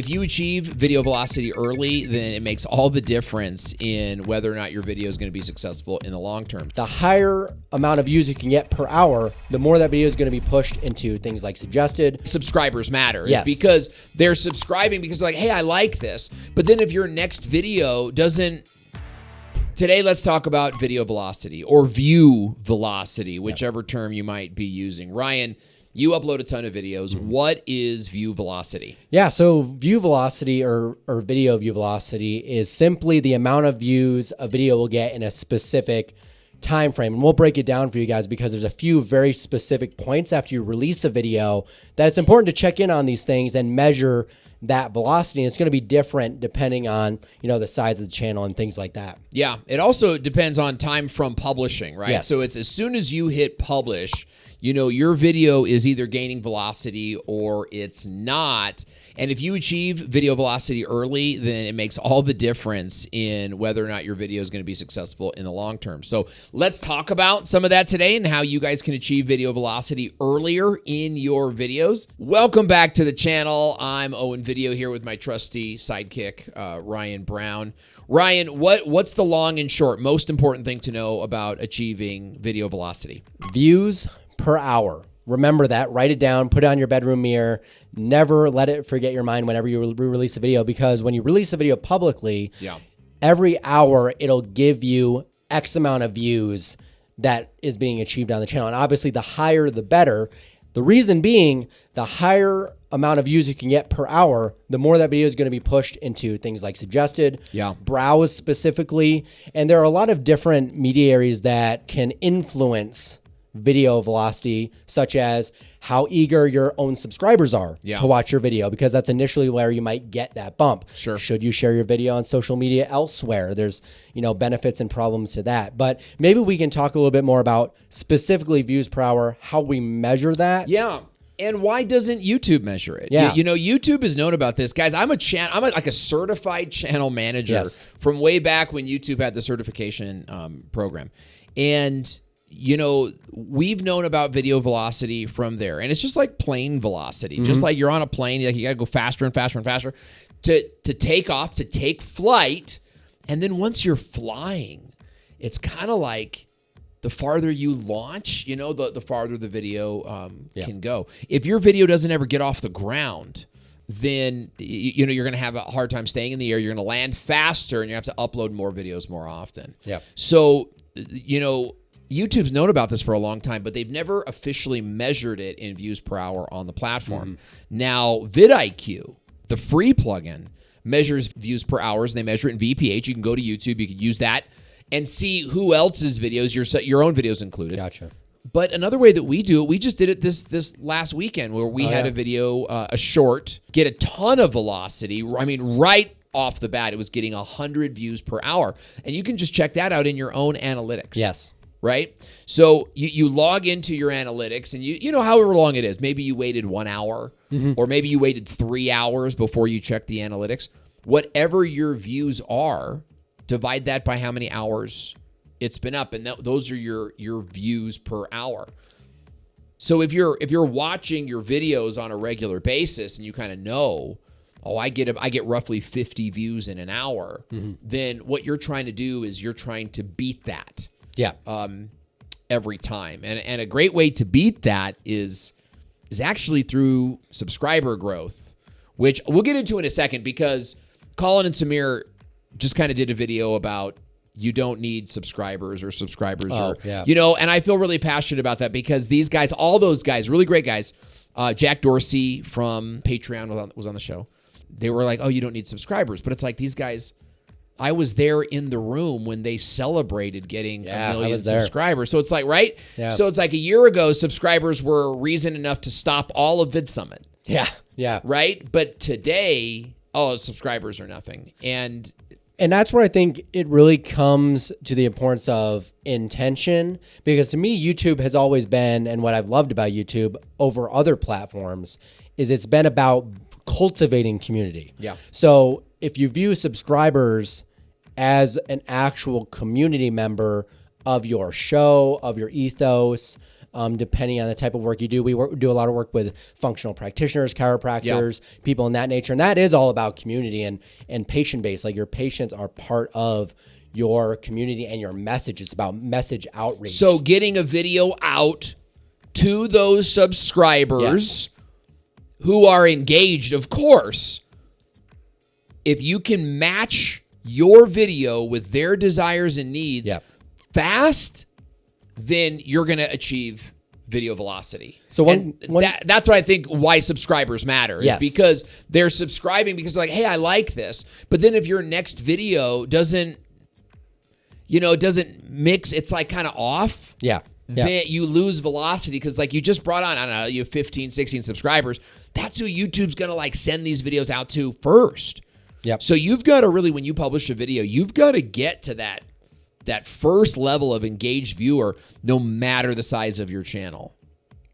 If you achieve video velocity early, then it makes all the difference in whether or not your video is going to be successful in the long term. The higher amount of views you can get per hour, the more that video is going to be pushed into things like suggested. Subscribers matter. Yes. Because they're subscribing because they're like, hey, I like this. But then if your next video doesn't... Today, let's talk about video velocity or view velocity, whichever term you might be using. Ryan, you upload a ton of videos. What is view velocity? Yeah, so view velocity or video view velocity is simply the amount of views a video will get in a specific time frame. And we'll break it down for you guys because there's a few very specific points after you release a video that it's important to check in on these things and measure that velocity. And it's going to be different depending on, the size of the channel and things like that. Yeah, it also depends on time from publishing, right? Yes. So it's as soon as you hit publish, your video is either gaining velocity or it's not. And if you achieve video velocity early, then it makes all the difference in whether or not your video is going to be successful in the long term. So let's talk about some of that today and how you guys can achieve video velocity earlier in your videos. Welcome back to the channel. I'm Owen Video here with my trusty sidekick, Ryan Brown. Ryan, what's the long and short, most important thing to know about achieving video velocity? Views per hour. Remember that. Write it down. Put it on your bedroom mirror. Never let it forget your mind whenever you release a video, because when you release a video publicly, every hour it'll give you X amount of views that is being achieved on the channel. And obviously, the higher, the better. The reason being, the higher amount of views you can get per hour, the more that video is going to be pushed into things like suggested, browse specifically. And there are a lot of different media areas that can influence video velocity, such as how eager your own subscribers are to watch your video, because that's initially where you might get that bump. Sure. Should you share your video on social media elsewhere? There's, benefits and problems to that. But maybe we can talk a little bit more about specifically views per hour, how we measure that. Yeah. And why doesn't YouTube measure it? Yeah. YouTube is known about this. Guys, I'm like a certified channel manager from way back when YouTube had the certification program. And we've known about video velocity from there. And it's just like plane velocity. Just like you're on a plane, you got to go faster and faster and faster to take off, to take flight. And then once you're flying, it's kind of like the farther you launch, the farther the video can go. If your video doesn't ever get off the ground, then you're going to have a hard time staying in the air. You're going to land faster, and you have to upload more videos more often. Yeah. So, YouTube's known about this for a long time, but they've never officially measured it in views per hour on the platform. Now, vidIQ, the free plugin, measures views per hours. They measure it in VPH. You can go to YouTube. You can use that and see who else's videos, your own videos included. Gotcha. But another way that we do it, we just did it this last weekend where we had a video, a short, get a ton of velocity. I mean, right off the bat, it was getting 100 views per hour. And you can just check that out in your own analytics. Yes. Right? So you log into your analytics and you know however long it is. Maybe you waited 1 hour or maybe you waited 3 hours before you checked the analytics. Whatever your views are, divide that by how many hours it's been up, and those are your views per hour. So if you're watching your videos on a regular basis and you kind of know, I get roughly 50 views in an hour, then what you're trying to do is you're trying to beat that. Yeah. Every time. And a great way to beat that is actually through subscriber growth, which we'll get into in a second, because Colin and Samir just kind of did a video about you don't need subscribers or subscribers and I feel really passionate about that, because these guys, all those guys, really great guys, Jack Dorsey from Patreon was on the show. They were like, you don't need subscribers. But it's like these guys, I was there in the room when they celebrated getting a million subscribers. So it's like, right? Yeah. So it's like a year ago, subscribers were reason enough to stop all of VidSummit. Yeah. Yeah. Right? But today, subscribers are nothing. And that's where I think it really comes to the importance of intention, because to me, YouTube has always been, and what I've loved about YouTube over other platforms, is it's been about cultivating community. Yeah. So if you view subscribers as an actual community member of your show, of your ethos, depending on the type of work you do. We do a lot of work with functional practitioners, chiropractors, people in that nature. And that is all about community and patient base. Like your patients are part of your community and your message. It's about message outreach. So getting a video out to those subscribers who are engaged, of course, if you can match your video with their desires and needs fast, then you're going to achieve video velocity. So that's what I think why subscribers matter is because they're subscribing because they're like, hey, I like this. But then if your next video doesn't mix, it's like kind of off. Then you lose velocity because like you just brought on, I don't know, you have 15, 16 subscribers. That's who YouTube's going to like send these videos out to first. So you've got to really, when you publish a video, you've got to get to that first level of engaged viewer, no matter the size of your channel.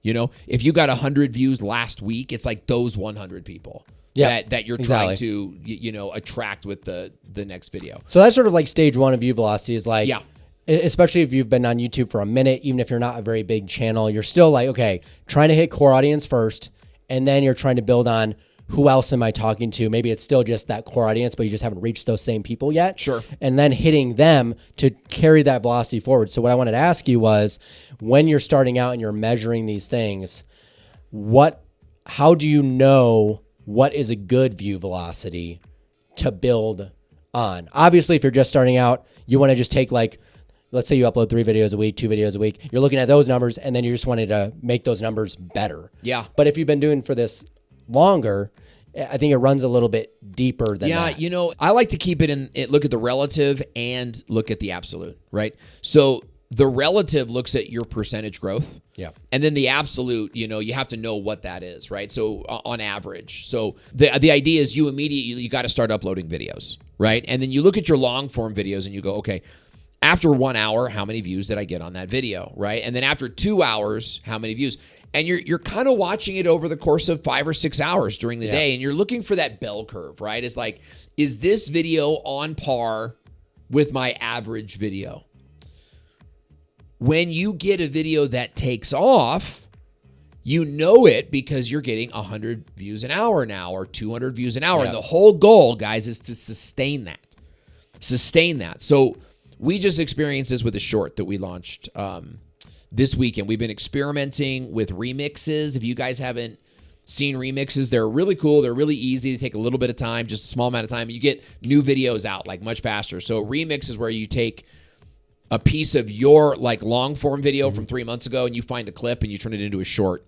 You know, if you got 100 views last week, it's like those 100 people that you're trying to, attract with the next video. So that's sort of like stage one of view velocity is like, especially if you've been on YouTube for a minute, even if you're not a very big channel, you're still like, okay, trying to hit core audience first, and then you're trying to build on who else am I talking to? Maybe it's still just that core audience, but you just haven't reached those same people yet. Sure. And then hitting them to carry that velocity forward. So what I wanted to ask you was, when you're starting out and you're measuring these things, how do you know what is a good view velocity to build on? Obviously, if you're just starting out, you want to just take like, let's say you upload 3 videos a week, 2 videos a week. You're looking at those numbers, and then you're just wanting to make those numbers better. But if you've been doing for this longer, I think it runs a little bit deeper than that. I like to keep it look at the relative and look at the absolute, right? So the relative looks at your percentage growth. And then the absolute, you have to know what that is, right? So on average. So the idea is you got to start uploading videos, right? And then you look at your long form videos and you go, okay, after 1 hour, how many views did I get on that video, right? And then after 2 hours, how many views? And you're kind of watching it over the course of 5 or 6 hours during the day, and you're looking for that bell curve, right? It's like, is this video on par with my average video? When you get a video that takes off, you know it because you're getting 100 views an hour now or 200 views an hour. And the whole goal, guys, is to sustain that. So we just experienced this with a short that we launched this weekend. We've been experimenting with remixes. If you guys haven't seen remixes, they're really cool. They're really easy. They take a little bit of time, just a small amount of time. You get new videos out like much faster. So remix is where you take a piece of your like long form video from 3 months ago and you find a clip and you turn it into a short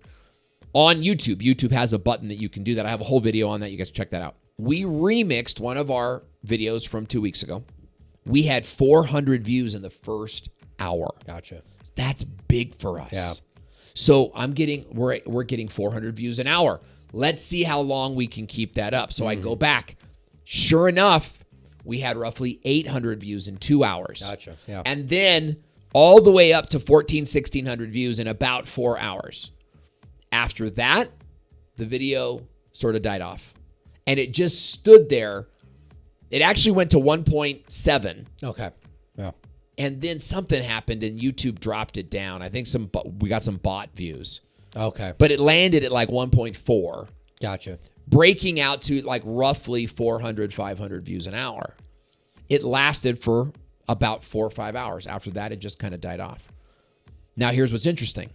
on YouTube. YouTube has a button that you can do that. I have a whole video on that. You guys check that out. We remixed one of our videos from 2 weeks ago. We had 400 views in the first hour. Gotcha. That's big for us. So we're getting 400 views an hour. Let's see how long we can keep that up. So I go back. Sure enough, we had roughly 800 views in 2 hours. Gotcha. And then all the way up to 1,600 views in about 4 hours. After that, the video sort of died off. And it just stood there. It actually went to 1.7. Okay. Yeah. And then something happened and YouTube dropped it down. I think we got some bot views. Okay. But it landed at like 1.4. Gotcha. Breaking out to like roughly 400, 500 views an hour. It lasted for about 4 or 5 hours. After that, it just kind of died off. Now, here's what's interesting.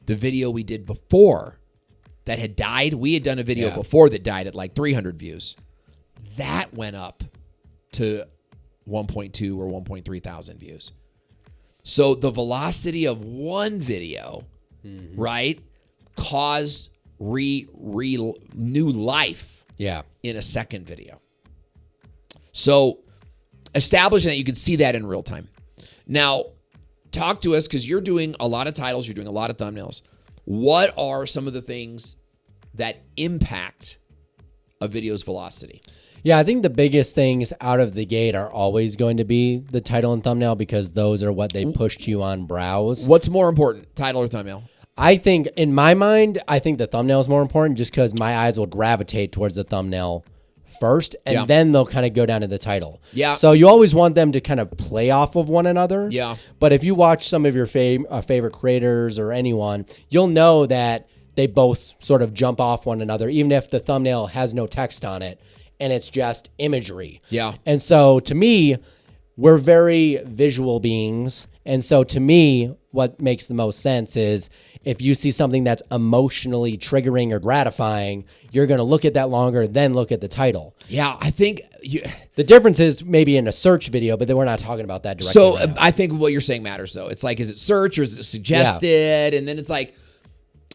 The video we did before that had died, we had done a video before that died at like 300 views. That went up to 1.2 or 1.3 thousand views. So the velocity of one video, right, caused new life in a second video. So establishing that, you can see that in real time. Now, talk to us because you're doing a lot of titles, you're doing a lot of thumbnails. What are some of the things that impact a video's velocity? Yeah, I think the biggest things out of the gate are always going to be the title and thumbnail because those are what they pushed you on browse. What's more important, title or thumbnail? I think, in my mind, I think the thumbnail is more important just because my eyes will gravitate towards the thumbnail first, and then they'll kind of go down to the title. Yeah. So you always want them to kind of play off of one another. Yeah. But if you watch some of your favorite creators or anyone, you'll know that they both sort of jump off one another, even if the thumbnail has no text on it and it's just imagery. Yeah. And so to me, we're very visual beings. And so to me, what makes the most sense is if you see something that's emotionally triggering or gratifying, you're going to look at that longer, then look at the title. Yeah, I think the difference is maybe in a search video, but then we're not talking about that directly. So right now. I think what you're saying matters, though. It's like, is it search or is it suggested? And then it's like,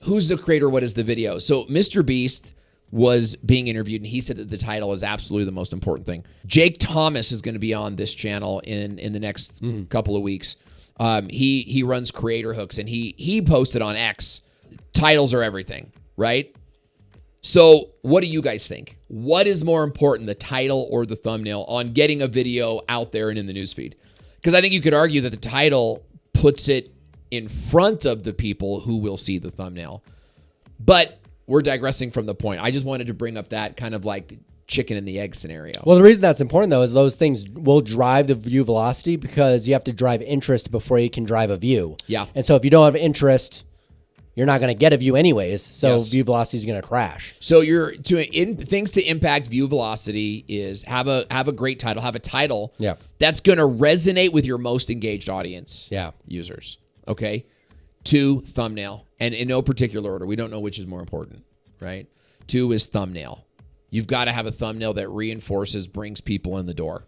who's the creator? What is the video? So Mr. Beast was being interviewed, and he said that the title is absolutely the most important thing. Jake Thomas is going to be on this channel in the next couple of weeks. He runs Creator Hooks, and he posted on X, titles are everything, right? So what do you guys think? What is more important, the title or the thumbnail, on getting a video out there and in the newsfeed? Because I think you could argue that the title puts it in front of the people who will see the thumbnail. But we're digressing from the point. I just wanted to bring up that kind of like chicken and the egg scenario. Well, the reason that's important, though, is those things will drive the view velocity because you have to drive interest before you can drive a view. Yeah. And so if you don't have interest, you're not going to get a view anyways. So view velocity is going to crash. So things to impact view velocity is have a great title, have a title that's going to resonate with your most engaged audience users. Okay. 2, thumbnail, and in no particular order. We don't know which is more important, right? 2 is thumbnail. You've got to have a thumbnail that reinforces, brings people in the door.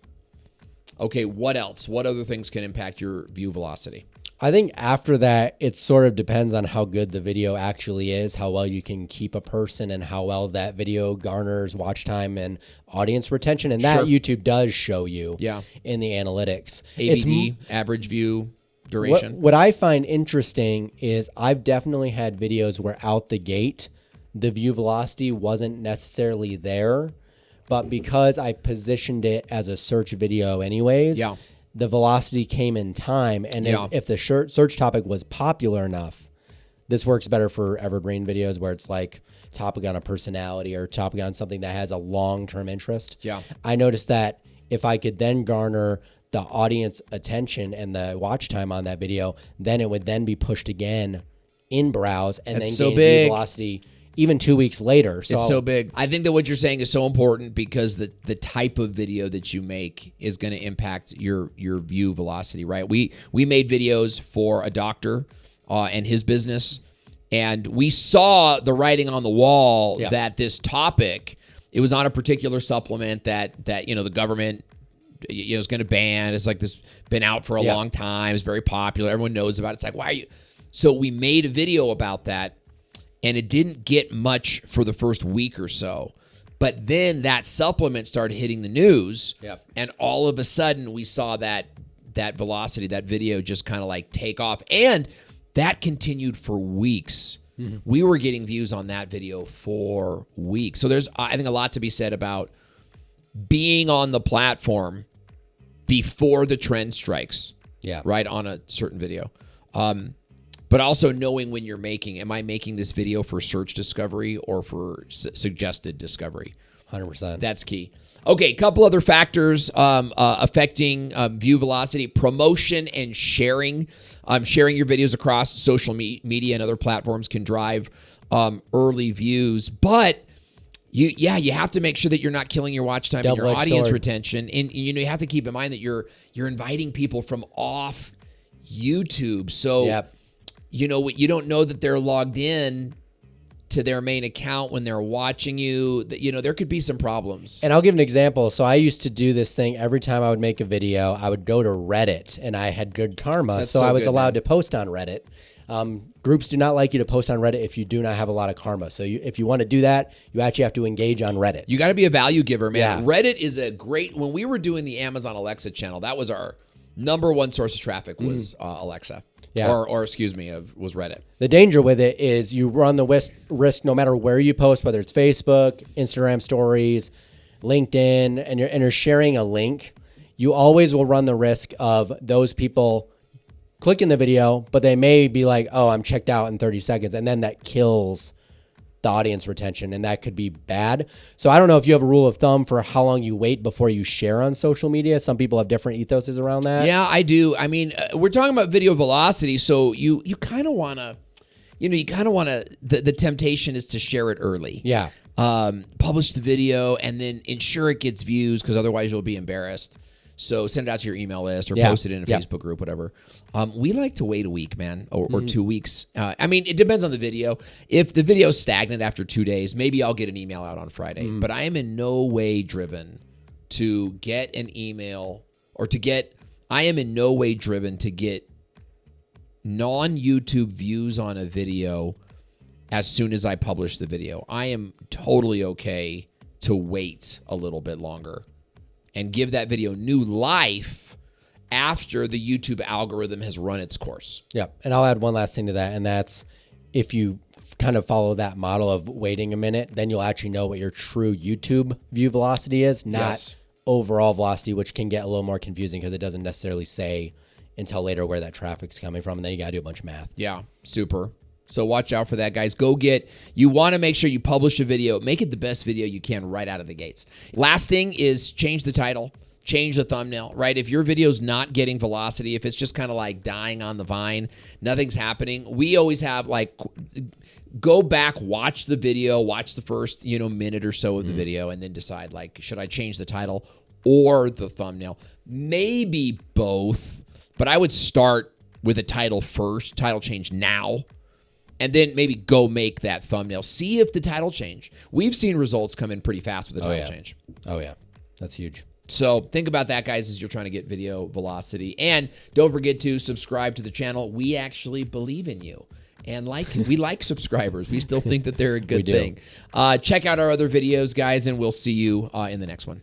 Okay, what else? What other things can impact your view velocity? I think after that, it sort of depends on how good the video actually is, how well you can keep a person, and how well that video garners watch time and audience retention. And that YouTube does show you in the analytics. AVD, average view duration. What I find interesting is I've definitely had videos where out the gate, the view velocity wasn't necessarily there, but because I positioned it as a search video anyways, the velocity came in time. And if the search topic was popular enough, this works better for evergreen videos where it's like topic on a personality or topic on something that has a long-term interest. Yeah. I noticed that if I could then garner the audience attention and the watch time on that video, then it would then be pushed again in browse and then gain view velocity even 2 weeks later. So it's so big. I think that what you're saying is so important because the type of video that you make is going to impact your view velocity, right? We made videos for a doctor and his business, and we saw the writing on the wall that this topic, it was on a particular supplement that the government is going to ban. It's like this been out for a long time. It's very popular. Everyone knows about it. It's like, why are you? So we made a video about that, and it didn't get much for the first week or so. But then that supplement started hitting the news, and all of a sudden we saw that velocity, that video just kind of like take off. And that continued for weeks. Mm-hmm. We were getting views on that video for weeks. So there's, I think, a lot to be said about being on the platform before the trend strikes, right, on a certain video. But also knowing when you're making, am I making this video for search discovery or for suggested discovery? 100%. That's key. Okay, a couple other factors affecting view velocity: promotion and sharing. Sharing your videos across social media and other platforms can drive early views, but you have to make sure that you're not killing your watch time and your audience retention. And you have to keep in mind that you're inviting people from off YouTube. So you don't know that they're logged in to their main account when they're watching you. There could be some problems. And I'll give an example. So I used to do this thing every time I would make a video. I would go to Reddit, and I had good karma, so I was allowed to post on Reddit. Groups do not like you to post on Reddit if you do not have a lot of karma. So if you want to do that, you actually have to engage on Reddit. You got to be a value giver, man. Yeah. Reddit is a great, when we were doing the Amazon Alexa channel, that was our number one source of traffic was Alexa. Yeah. Or excuse me, was Reddit. The danger with it is you run the risk no matter where you post, whether it's Facebook, Instagram stories, LinkedIn, and you're sharing a link. You always will run the risk of those people clicking the video, but they may be like, oh, I'm checked out in 30 seconds. And then that kills the audience retention, and that could be bad. So I don't know if you have a rule of thumb for how long you wait before you share on social media. Some people have different ethoses around that. Yeah, I do. I mean, we're talking about video velocity, so you kind of want to, the temptation is to share it early. Yeah. Publish the video and then ensure it gets views, because otherwise you'll be embarrassed. So send it out to your email list or post it in a Facebook group, whatever. We like to wait a week, man, or 2 weeks. I mean, it depends on the video. If the video is stagnant after 2 days, maybe I'll get an email out on Friday. But I am in no way driven to get an email I am in no way driven to get non-YouTube views on a video as soon as I publish the video. I am totally okay to wait a little bit longer and give that video new life after the YouTube algorithm has run its course. Yeah, and I'll add one last thing to that, and that's if you kind of follow that model of waiting a minute, then you'll actually know what your true YouTube view velocity is, not overall velocity, which can get a little more confusing because it doesn't necessarily say until later where that traffic's coming from, and then you got to do a bunch of math. Yeah, super. So watch out for that, guys. You want to make sure you publish a video. Make it the best video you can right out of the gates. Last thing is change the title, change the thumbnail, right? If your video's not getting velocity, if it's just kind of like dying on the vine, nothing's happening. We always have go back, watch the video, watch the first, minute or so of the video, and then decide should I change the title or the thumbnail? Maybe both, but I would start with a title first, title change now. And then maybe go make that thumbnail. See if the title change. We've seen results come in pretty fast with the title change. Oh, yeah. That's huge. So think about that, guys, as you're trying to get video velocity. And don't forget to subscribe to the channel. We actually believe in you. And we like subscribers. We still think that they're a good thing. Check out our other videos, guys, and we'll see you in the next one.